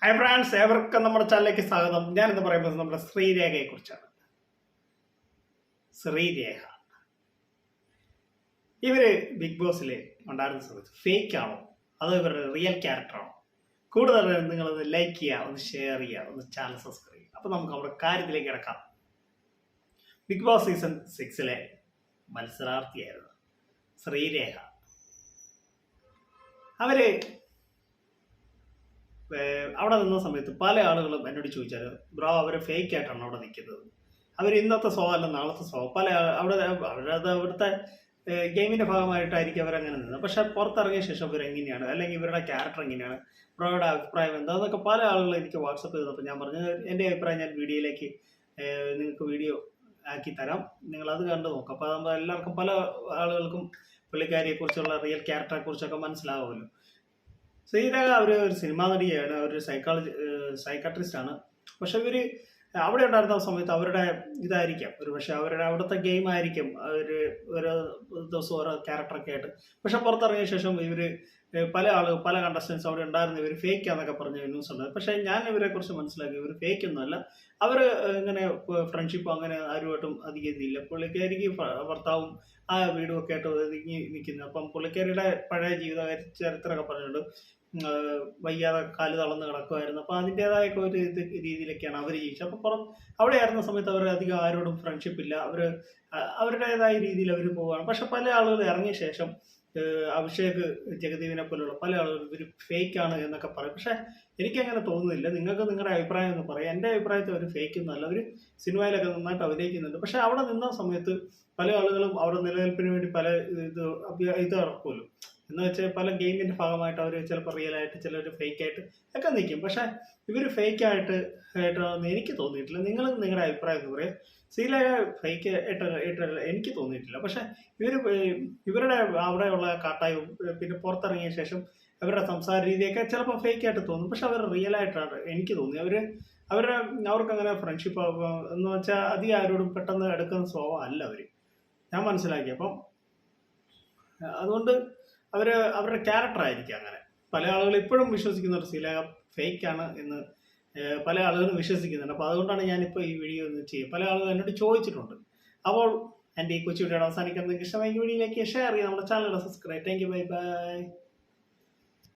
Hi France, ഏവർക്കും നമ്മുടെ ചാനലിലേക്ക് സ്വാഗതം. ഞാനിന്ന് പറയുന്നത് നമ്മുടെ ശ്രീരേഖയെ കുറിച്ചാണ്. ശ്രീരേഖ ഇവര് ബിഗ് ബോസിൽ ഉണ്ടായിരുന്ന സമയത്ത് ഫേക്ക് ആണോ അതോ ഇവരുടെ റിയൽ ക്യാരക്ടറാണോ? കൂടുതൽ നിങ്ങളൊന്ന് ലൈക്ക് ചെയ്യുക, ഒന്ന് ഷെയർ ചെയ്യുക, ഒന്ന് ചാനൽ സബ്സ്ക്രൈബ് ചെയ്യുക. അപ്പോൾ നമുക്ക് നമ്മുടെ കാര്യത്തിലേക്ക് കിടക്കാം. ബിഗ് ബോസ് സീസൺ 6 മത്സരാർത്ഥിയായിരുന്നു ശ്രീരേഖ. അവര് അവിടെ നിന്ന സമയത്ത് പല ആളുകളും എന്നോട് ചോദിച്ചാൽ, ബ്രോ അവരെ ഫേക്ക് ആയിട്ടാണ് അവിടെ നിൽക്കുന്നത്, അവർ ഇന്നത്തെ സോ അല്ല നാളത്തെ സോ, പല അവിടുത്തെ ഗെയിമിന്റെ ഭാഗമായിട്ടായിരിക്കും അവരങ്ങനെ നിന്നത്. പക്ഷെ പുറത്തിറങ്ങിയ ശേഷം ഇവരെങ്ങനെയാണ്, അല്ലെങ്കിൽ ഇവരുടെ ക്യാരക്ടർ എങ്ങനെയാണ്, ബ്രോയുടെ അഭിപ്രായം എന്താണെന്നൊക്കെ പല ആളുകൾ എനിക്ക് വാട്സപ്പ് ചെയ്തപ്പോൾ ഞാൻ പറഞ്ഞു, എൻ്റെ അഭിപ്രായം ഞാൻ വീഡിയോയിലേക്ക് നിങ്ങൾക്ക് വീഡിയോ ആക്കി തരാം, നിങ്ങളത് കണ്ടു നോക്കാം. അപ്പോൾ അതാകുമ്പോൾ എല്ലാവർക്കും, പല ആളുകൾക്കും പുള്ളിക്കാരിയെക്കുറിച്ചുള്ള റിയൽ ക്യാരക്ടറെ കുറിച്ചൊക്കെ മനസ്സിലാവുമല്ലോ. ശ്രീരേഖ ഒരു സിനിമാ നടിയാണ്, ഒരു സൈക്കാട്രിസ്റ്റ് ആണ്. പക്ഷെ ഇവര് അവിടെ ഉണ്ടായിരുന്ന സമയത്ത് അവരുടെ ഇതായിരിക്കാം, ഒരു പക്ഷെ അവരുടെ അവിടുത്തെ ഗെയിം ആയിരിക്കും, അവര് ഓരോ ദിവസം ഓരോ ക്യാരക്ടറൊക്കെ ആയിട്ട്. പക്ഷെ പുറത്തിറങ്ങിയ ശേഷം ഇവര് പല കണ്ടസ്റ്റൻസ് അവിടെ ഉണ്ടായിരുന്നു, ഇവർ ഫേക്ക് ആണെന്നൊക്കെ പറഞ്ഞ ന്യൂസ് ഉണ്ട്. പക്ഷെ ഞാൻ ഇവരെ കുറിച്ച് മനസ്സിലാക്കി, ഇവർ ഫേക്ക് ഒന്നുമല്ല. അവർ ഇങ്ങനെ ഫ്രണ്ട്ഷിപ്പോ അങ്ങനെ ആരുമായിട്ടും അധികം ഇതില്ല. പുള്ളിക്കാരിക്ക് ഭർത്താവും ആ വീടും ഒക്കെ ആയിട്ട് ഒതുങ്ങി നിൽക്കുന്നത്. അപ്പം പുള്ളിക്കാരിയുടെ പഴയ ജീവിത ചരിത്രമൊക്കെ പറഞ്ഞിട്ടുണ്ട്. വയ്യാതെ കാല് തളർന്ന് കിടക്കുമായിരുന്നു. അപ്പോൾ അതിൻ്റെതായ ഒരു രീതിയിലൊക്കെയാണ് അവർ ജീവിച്ചത്. അപ്പോൾ അവിടെ ആയിരുന്ന സമയത്ത് അവർ അധികം ആരോടും ഫ്രണ്ട്ഷിപ്പ് ഇല്ല. അവരുടേതായ രീതിയിൽ അവർ പോവുകയാണ്. പക്ഷെ പല ആളുകൾ ഇറങ്ങിയ ശേഷം അഭിഷേക്, ജഗദീവിനെ പോലുള്ള പല ആളുകൾ ഇവർ ഫേക്ക് ആണ് എന്നൊക്കെ പറയും. പക്ഷെ എനിക്കങ്ങനെ തോന്നുന്നില്ല. നിങ്ങൾക്ക് നിങ്ങളുടെ അഭിപ്രായം എന്ന് പറയാം. എൻ്റെ അഭിപ്രായത്തിൽ അവർ ഫേക്ക് ഒന്നുമല്ല. അവർ സിനിമയിലൊക്കെ നന്നായിട്ട് അഭിനയിക്കുന്നുണ്ട്. പക്ഷെ അവിടെ നിന്ന സമയത്ത് പല ആളുകളും അവിടെ നിലനിൽപ്പിന് വേണ്ടി പല ഇത് ഇറക്കുമല്ലോ, എന്ന് വെച്ചാൽ പല ഗെയിമിന്റെ ഭാഗമായിട്ട് അവർ ചിലപ്പോൾ റിയൽ ആയിട്ട്, ചിലർ ഫേക്ക് ആയിട്ട് ഒക്കെ നിൽക്കും. പക്ഷെ ഇവർ ഫേക്ക് ആയിട്ടാണെന്ന് എനിക്ക് തോന്നിയിട്ടില്ല. നിങ്ങൾ നിങ്ങളുടെ അഭിപ്രായം എന്ന് പറയാം. ശ്രീരേഖ ഫേക്ക് ആയിട്ട് എനിക്ക് തോന്നിയിട്ടില്ല. പക്ഷെ ഇവരുടെ അവിടെയുള്ള കാട്ടായും പിന്നെ പുറത്തിറങ്ങിയ ശേഷം അവരുടെ സംസാര രീതിയൊക്കെ ചിലപ്പോൾ ഫേക്ക് ആയിട്ട് തോന്നും. പക്ഷെ അവർ റിയൽ ആയിട്ടാണ് എനിക്ക് തോന്നി. അവർക്കങ്ങനെ ഫ്രണ്ട്ഷിപ്പ് എന്ന് വെച്ചാൽ അധികം ആരോടും പെട്ടെന്ന് എടുക്കുന്ന സ്വഭാവം അല്ല അവർ, ഞാൻ മനസ്സിലാക്കി. അപ്പം അതുകൊണ്ട് അവരുടെ ക്യാരക്ടർ ആയിരിക്കും അങ്ങനെ. പല ആളുകൾ ഇപ്പോഴും വിശ്വസിക്കുന്നുണ്ട് ശ്രീരേഖ ഫേക്ക് ആണ് എന്ന്, പല ആളുകളും വിശ്വസിക്കുന്നുണ്ട്. അപ്പോൾ അതുകൊണ്ടാണ് ഞാനിപ്പോൾ ഈ വീഡിയോ ഒന്ന് ചെയ്യുക. പല ആളുകളും എന്നോട് ചോദിച്ചിട്ടുണ്ട്. അപ്പോൾ എൻ്റെ ഈ കൊച്ചു വീഡിയോ അവസാനിക്കുന്നത് ഇഷ്ടമായി വീഡിയോയിലേക്ക് ഷെയർ ചെയ്യുക, നമ്മുടെ ചാനലിൽ subscribe. Thank you, bye bye.